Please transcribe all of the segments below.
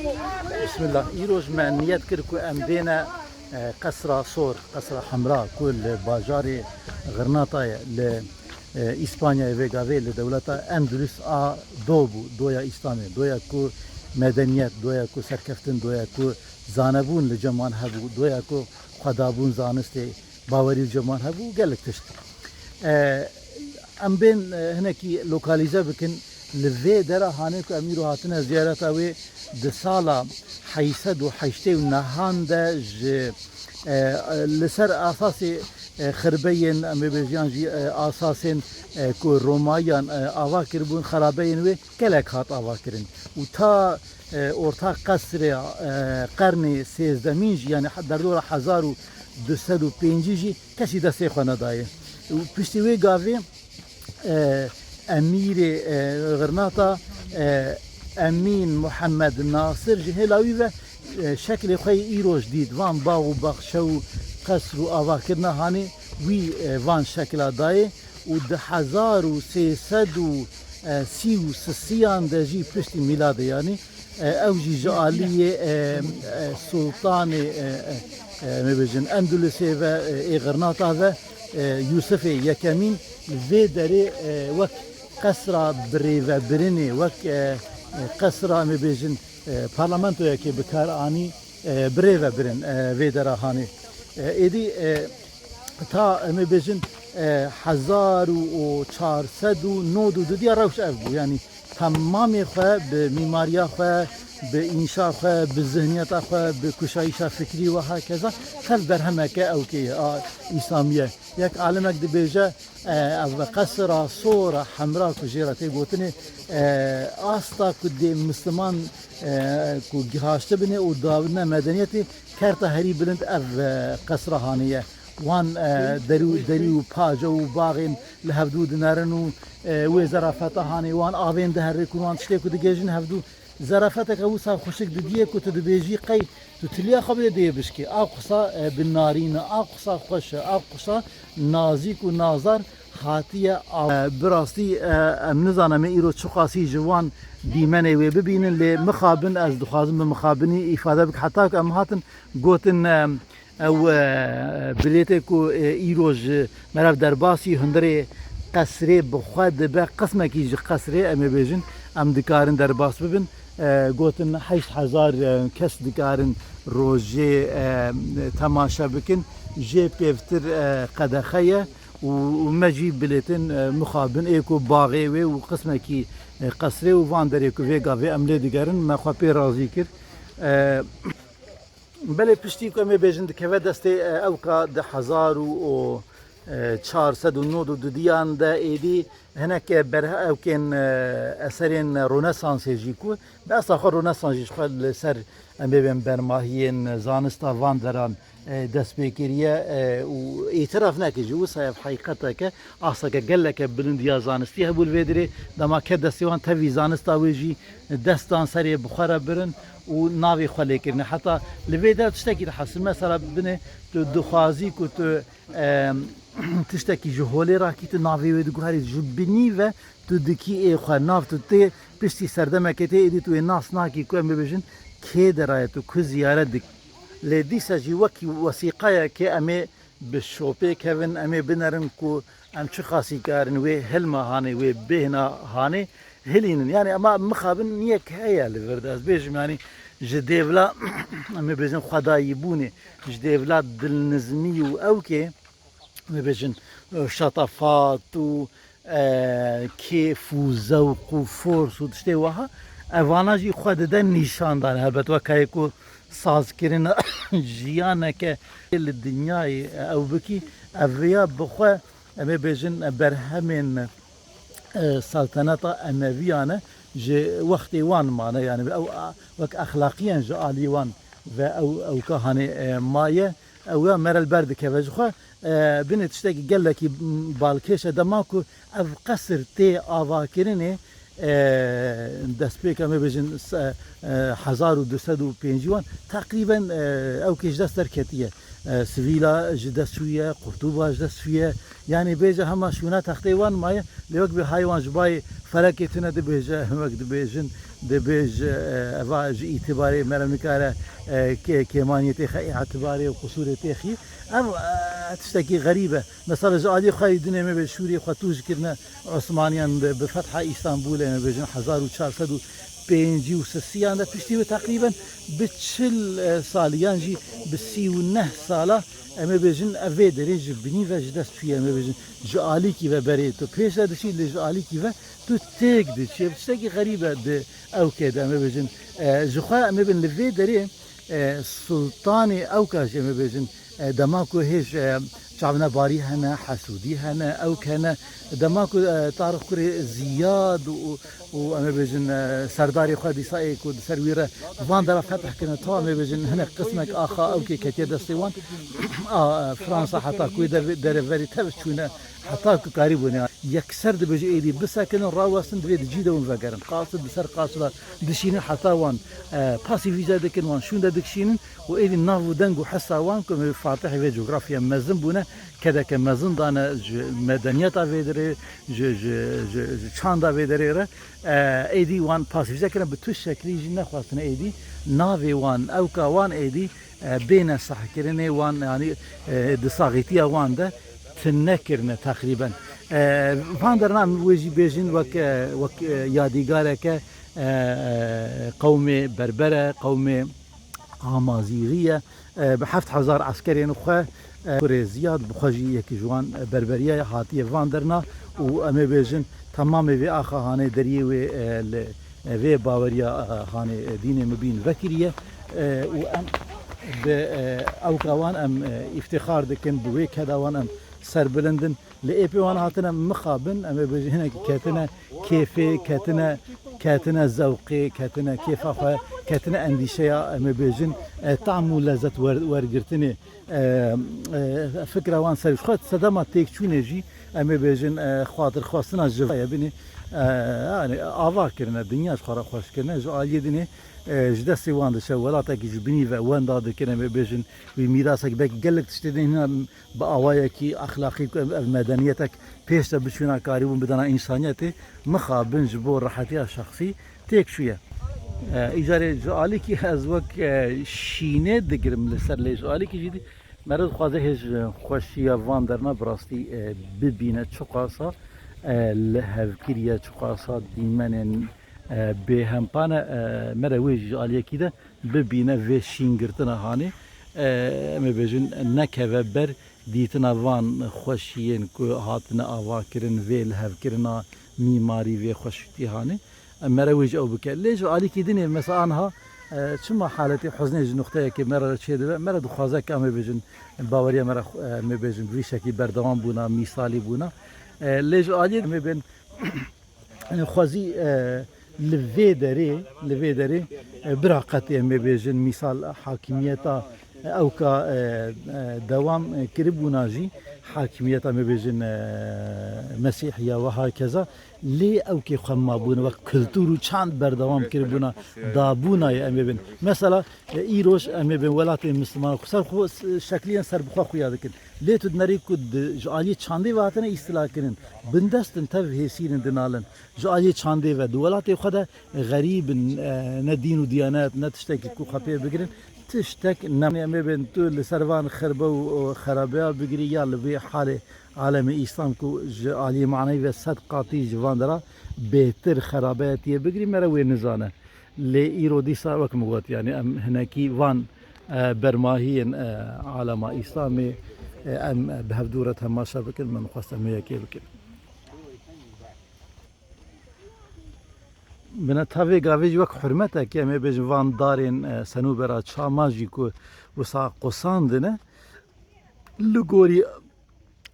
بسم الله يروج مع نيات كركو ام بين قصرة صور قصرة حمراء كل باجاري غرناطة لإسبانيا فيغافي لدولة أندلس دوبو دويا إسلامي دويا كو مدنيات دويا كو سركفتن دويا كو زانبون لجمان هبو دويا كو خدابون زانستي باوري الجمان هبو قالك تشت ام بين هناكي لوكاليزا بكن لفي درا هانيكو اميرو هاتنا زيارة اوي دسالا حيسد وحيشتي ونهان دا لسر اساسي خربين امي بيجيان جي اساسين كو رومايان اواكر بون خرابين وي كلك هات اواكرن وتا orta قصر قرن سيزدمين يعني در دور 1205 جي كسي دستي خوانا دايه وبشتوي قافي امير غرناطة امين محمد ناصر جهلاوي و شكل خوي ايرو جديد وان باغ وبخشو قصر واواكرنا هاني وي وان شكل داي و 1336 دجي بشتي ميلاد يعني اوجي جاليه سلطان مبجن اندلسي و غرناطة و يوسف يكمين في داري وك قصر بريفا بريني وك قصر مبيجن بارلمانتو يكي بكار اني بريفا برين في دارا هاني ايدي تا مبيجن 1409 دي روش افبو يعني تمامي خو بميماريا خو بإنشاء خو بالذهنيات خو بكشايش فكري وهكذا خل برهمك او كي اسلاميه يك عالمك دبيجا قصر صورة حمراء كجيرتي قوتني استا كدي مسلمان كو جهاشت بني وداودنا مدنيتي كارتا هري بلند اف قصر هانيه وان دريو باجو باغين لهفدود نارنو وزرافت هاني وان آوين دهركون وان تشتيكو دجاجن هفدو زرافتك او صاحب خوشك دديه كنت دبيجي قي تتليا خبر دي بشكي اقصى بالنارين اقصى خوش اقصى نازيك ونازر خاتيه براستي ام نزانه ايرو تشقاسي جوان ديمنه و ببينن لمخابن از دخازم بمخابني افاده بك حتى ام هاتن قوتن او بليتكو ايروج مرف درباسي هندري قصري بخواد به قسمه كي قصري ام بيجن ام دكارن درباس ببن قوتن 8000 كس دكارن روجي تماشا بكن جي بيفتر قدخيه ومجي بليتن مخابن ايكو باغي وقسمه كي قصري وفاندريكو فيغا في املي دكارن ما خبي راضي كر بله پشتی که می بیشند که دسته اوکا 1409 دیان ده ایدی هنک بره اوکن اثرین رنسانس جیکو به اصلا رنسانس جیش خال سر امبیم برماهین زانستا واندران دست بکریه و اعتراف نکجی و صاحب حقیقتا که اصلا که گله که بلندیا زانستی هبول ویدری دما که دستیوان توی زانستا ویجی دستان سری بخاره برن و ناوی خالی کردن حتی لویدا تشتکی حاصل مثلا بنه تو دخوازی که تو تشتکی جهولی را کی تو ناوی و دگوهری جبنی و تو دکی خو ناف تو تی پشتی سردمه که تی ایدی تو ناس ناکی که ام ببیشن که درای تو که زیارت دک لدیسا جی وکی وثیقه که امی بشوپه کهون امی بنرن کو ام چه خاصی کارن و هلما هانی و بهنا هانی هلين يعني اما مخابن نيك هيا لفرداس بيجم يعني جديفلا ما بيجن خدايبوني جديفلا دلنزمي واوكي ما بيجن شطفات و كيف وذوق وفورس وتشتي وها اوانا جي خد دن نشان دان البته وكايكو ساز كرنا جيانك الدنيا او بكي افيا بخو ما بيجن برهمن سلطنة أمويانة جي وقت وان معنا يعني أو وك أخلاقيا جالي وان أو كهاني ماية أو مر البرد كفجخة بنت تشتكي قال لك بالكيشة دماكو أف قصر تي أفاكرني دست پێک ئەمە بێژن 1250 تقریبا ئەو کێش دەست دەرکەتیە سڤیلا ji dest çûye Qurtuba ji dest çûye yani bêje hema şûna textê wan maye lê wek bi haywan ji bayê ferekê tune dibêje wek dibêjin dibêj eva ji îtibarê mere nikare kêmaniyê tê îtibarê û qusûrê tê xî ev tiştekî xerîb e mesela ji aliyê xwe dinê me bê Sûriyê xwe tûj kirine Osmaniyan bi fetha İstanbulê me bêjin 1450 de piştî ve takriben bi 40 saliyan jî bi 39 sala em ê bêjin ev vê derê ji binî ve ji dest çûye em ê bêjin ji alîkî ve berê tu pêş de dişî lê ji alîkî ve tu têk diçî tiştekî xerîb e di ewkê de em ê bêjin ji xwe em ê bin li vê derê sultanê ewka jî em ê bêjin dema ku hêj çavna barî hene hesûdî hene ewk hene dema ku Tarık Kurê Ziyad û em ê bêjin serdarê xwe dîsayê ku di ser wî re van dera fetih kirine ta em ê bêjin hinek qismek axa ewkê ketiye destê wan Fransa heta ku dereverî tev çûne heta ku karî bûne yekser dibêje êdî bisekinin rawestin divê di cî de hûn vegerin qasid bi ser qasla dişînin heta wan pasî vîze dikin wan şûn de dikişînin û êdî nav û deng û hesa wan ku fatihê vê coğrafya mezin bûne kedeke mezin dane ji medeniyeta vê derê ji çanda vê derê re êdî wan pasî vîze kirin bi tu şeklî jî nexwastine êdî navê wan ewka wan êdî bêne sehkirinê wan yanî di saxîtiya wan de nekirine takriben van derna wê jî bêjin wek yadîgareke qewmê berber e qewmê amazîrî ye bi 7000 eskerên xwe Kurê Ziyad bi xwe jî yekî ji wan berberiye hatiye van derna û em ê bêjin temamê vê axa hanê deriyê wê li vê baweriya hanê dînê mibîn vekiriye û em bi ewka wan em îftixar dikin bi wê keda wan em serbilindin li êpê wan hatine mixabin em ê bêjin hinekî ketine kêfê ketine zewqê ketine kêfa xwe ketine endîşeya em ê bêjin tam û lezzet wergirtinê fikra wan ser xwe sedema têkçûnê jî em ê bêjin xatirxwastina jivaya binê yani ava kirine dinya ji xwe re xweş kirine ji aliyê dinê ji destê wan dişe welatekî ji binî ve wenda dikin em ê bêjin wî mîrasekî belkî gelek tiştê hîna bi awayekî exlaqî ku ev medeniyetek pêş de biçûna karîbûn bidana însaniyetê mixabin ji bo rihetiya şexsî têk çûye îcarê ji alîkî ez wek şînê digirim li ser lê ji alîkî jî me re dixwaze hêj xweşiya van derna bi rastî bibîne çi qasa li hevkiriya çi qasa dîmenên bêhempane me re wê ji aliyekî de bibîne vê şîngirtina hanê em ê bêjin nekeve ber dîtina van xweşiyên ku hatine avakirin vê li hevkirina mîmarî vê xweşîtî hanê me re wê ji ew bike lê ji alîkî dinê mesela anha çima haletê huznê ji nuqteyekê me re çê dibe me re dixwaze ke em ê bêjin baweriya me re em ê bêjin vî şekî berdewam bûna mîsalî bûna lê ji aliyê em ê bên xwezî li vê derê bira qetê em ê bêjin mîsal hakimiyeta ewka dewam kiribûna jî hakimiyeta em ê bêjin mesîhiya ve hakeza lê ewkê xwe mabûne wek kultûr û çand berdewam kiribûna dabûnayê em ê bin mesela îroj em ê bin welatê misliman ser şekliyên serbixwe xuya dikin lê tu dinerî ku ji aliyê çandê ve hatine îstila kirin bindestin tev hêsînin dinalin ji aliyê çandê ve di welatê xwe de xerîbin ne dîn û diyanet ne tiştekî ku xwe pê bigirin tiştek em ê bin tu li ser van xirbe û xerabeya bigirî ya li vê halê alemê îslam ku ji aliyê maneyî ve sed qatî ji van dera bêhtir xerabeyetiye bigirî me re wê nizane lê îro dîsa wek min got yani em hinekî van bermahiyên alema îslamê em bi hevdûre temaşa bikin min xwest em yekê bikin bine tavê gavê jî wek hurmetekê em ê bêjin van darên senûbera çama jî ku wisa qusandine li gorî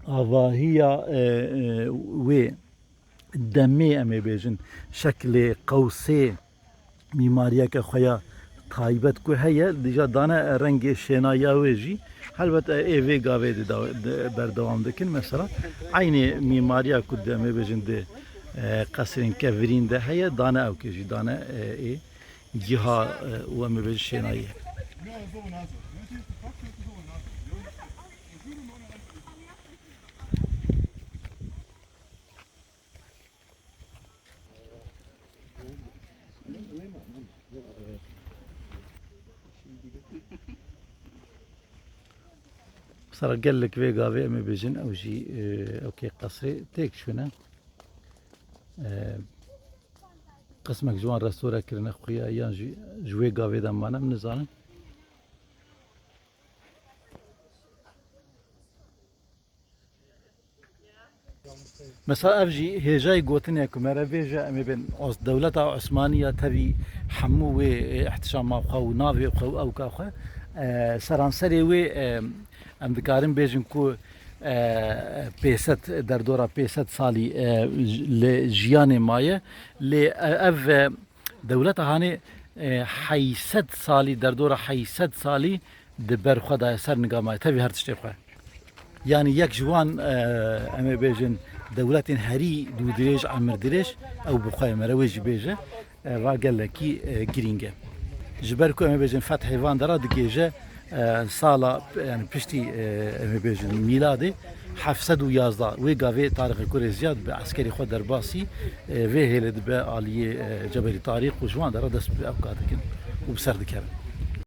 avahiya wê demê em ê bêjin şeklê qewsê mîmariyeke xwe ya taybet ku heye dîja dane rengê şênaya wê jî helbet ê vê gavê de berdewam dikin mesela aynê mîmariya ku em ê bêjin di قصرين كفرين ده هي دانا او كيجي دانا ايه جهة ومبج شناية صار قال لك في قافي مبجن او جي اوكي قصري تيك شونا قسمك جوان رستورا كرنا خويا يان جوي قافي دمانا من زانن مثلا افجي هجاي قوتني كمرة فيجا امي بين دولة عثمانية تبي حمو احتشام او نافي او كاخو سرانسري وي ام دكارم بيجن كو بيست دردورا بيست سالي لجياني مايه ل اف دولة هاني حيست سالي دردورا حيست سالي دبر خدا سر نقامه تبي هرتشتي خو يعني يك جوان اما بيجن دولات هري دو دريج عمر دريج او بخاي مروج بيجه وقال لكي جرينجا جبركو اما بيجن فتح فان درا دجيجه سالا يعني بشتي اما بيجن ميلادي حفصد ويازدا وقافي تاريخ كوري زياد بعسكري خود درباسي في هيلد بعالية جبل طارق وجوان درا دس بأوقاتك وبسرد كامل